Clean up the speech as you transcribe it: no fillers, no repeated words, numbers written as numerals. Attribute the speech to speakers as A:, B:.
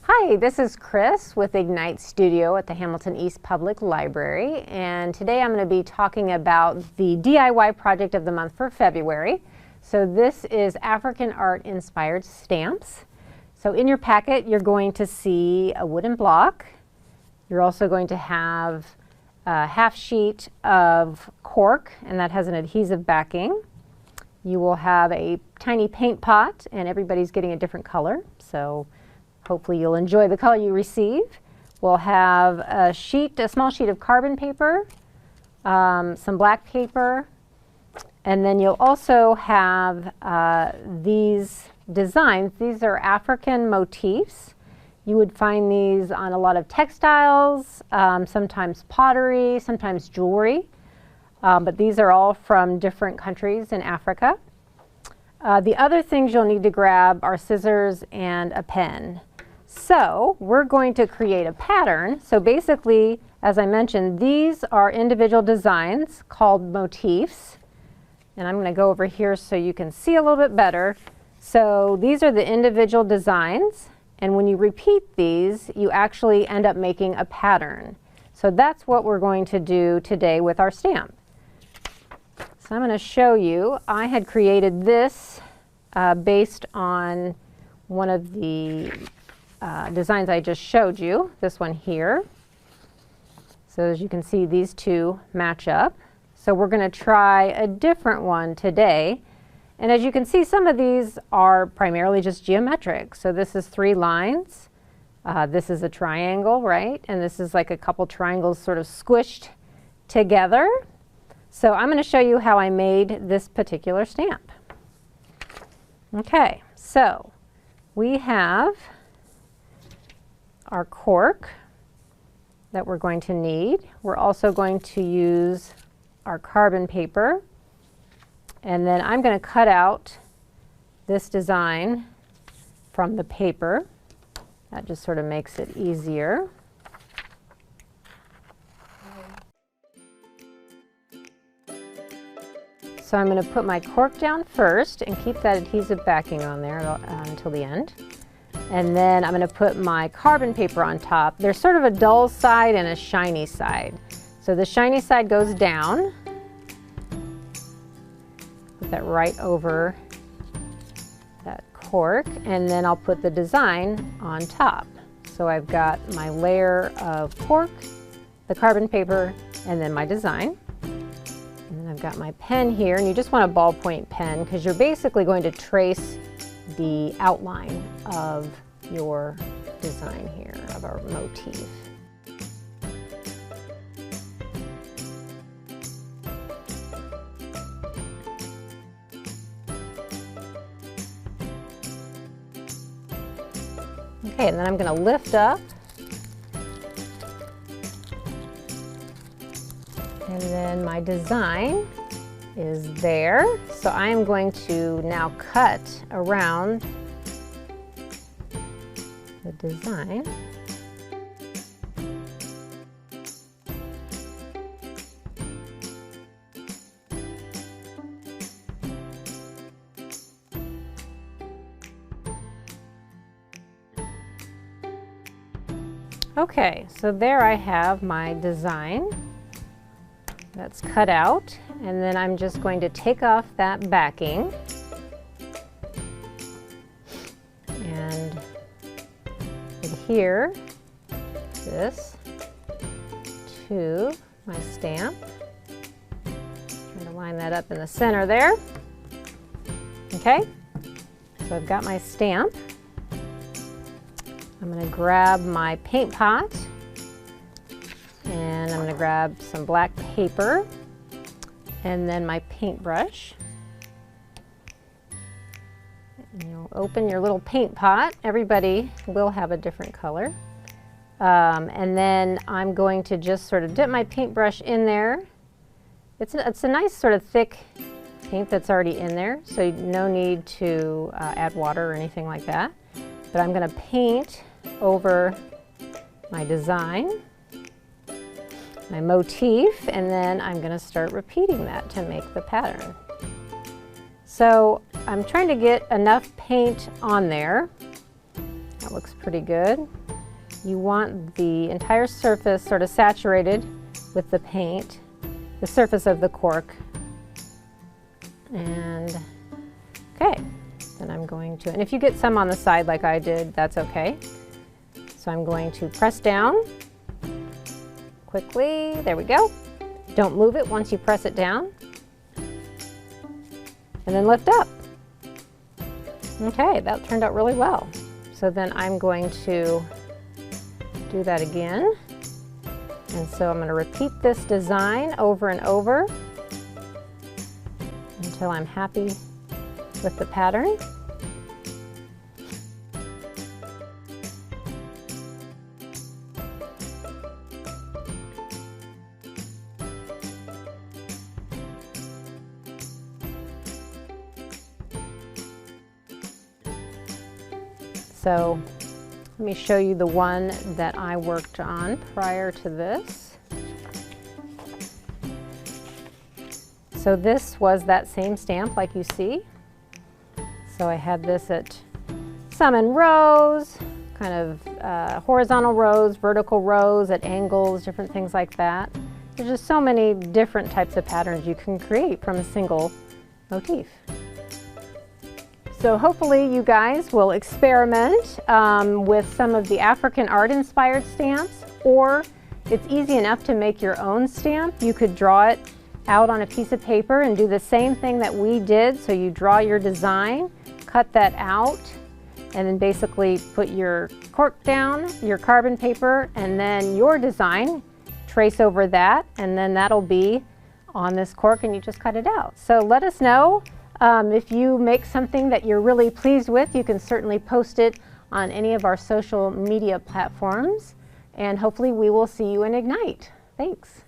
A: Hi, this is Chris with Ignite Studio at the Hamilton East Public Library, and today I'm going to be talking about the DIY project of the month for February. So this is African art inspired stamps. So in your packet you're going to see a wooden block. You're also going to have a half sheet of cork, and that has an adhesive backing. You will have a tiny paint pot, and everybody's getting a different color, so hopefully you'll enjoy the color you receive. We'll have a small sheet of carbon paper, some black paper, and then you'll also have these designs. These are African motifs. You would find these on a lot of textiles, sometimes pottery, sometimes jewelry, but these are all from different countries in Africa. The other things you'll need to grab are scissors and a pen. So we're going to create a pattern. So basically, as I mentioned, these are individual designs called motifs. And I'm going to go over here so you can see a little bit better. So these are the individual designs. And when you repeat these, you actually end up making a pattern. So that's what we're going to do today with our stamp. So I'm going to show you. I had created this based on one of the designs I just showed you, this one here. So as you can see, these two match up. So we're going to try a different one today. And as you can see, some of these are primarily just geometric. So this is 3 lines. This is a triangle, right? And this is like a couple triangles sort of squished together. So I'm going to show you how I made this particular stamp. Okay, so we have our cork that we're going to need. We're also going to use our carbon paper. And then I'm going to cut out this design from the paper. That just sort of makes it easier. So I'm going to put my cork down first and keep that adhesive backing on there until the end. And then I'm going to put my carbon paper on top. There's sort of a dull side and a shiny side. So the shiny side goes down. Put that right over that cork, and then I'll put the design on top. So I've got my layer of cork, the carbon paper, and then my design. And then I've got my pen here, and you just want a ballpoint pen because you're basically going to trace the outline of your design here, of our motif. Okay, and then I'm going to lift up, and then my design is there. So I am going to now cut around the design. Okay, so there I have my design that's cut out, and then I'm just going to take off that backing and adhere this to my stamp. Trying to line that up in the center there. Okay, so I've got my stamp. I'm going to grab my paint pot, and I'm going to grab some black paper, and then my paintbrush. And you'll open your little paint pot. Everybody will have a different color. And then I'm going to just sort of dip my paintbrush in there. It's a nice sort of thick paint that's already in there, so no need to add water or anything like that. But I'm going to paint over my design, my motif, and then I'm going to start repeating that to make the pattern. So I'm trying to get enough paint on there That looks pretty good. You want the entire surface sort of saturated with the paint, the surface of the cork. And okay, then I'm going to, and if you get some on the side like I did, that's okay. So I'm going to press down quickly. There we go. Don't move it once you press it down. And then lift up. Okay, that turned out really well. So then I'm going to do that again. And so I'm going to repeat this design over and over until I'm happy with the pattern. So let me show you the one that I worked on prior to this. So this was that same stamp like you see. So I had this at some in rows, kind of horizontal rows, vertical rows at angles, different things like that. There's just so many different types of patterns you can create from a single motif. So hopefully you guys will experiment with some of the African art inspired stamps, or it's easy enough to make your own stamp. You could draw it out on a piece of paper and do the same thing that we did. So you draw your design, cut that out, and then basically put your cork down, your carbon paper, and then your design, trace over that, and then that'll be on this cork and you just cut it out. So let us know. If you make something that you're really pleased with, you can certainly post it on any of our social media platforms, and hopefully we will see you in Ignite. Thanks.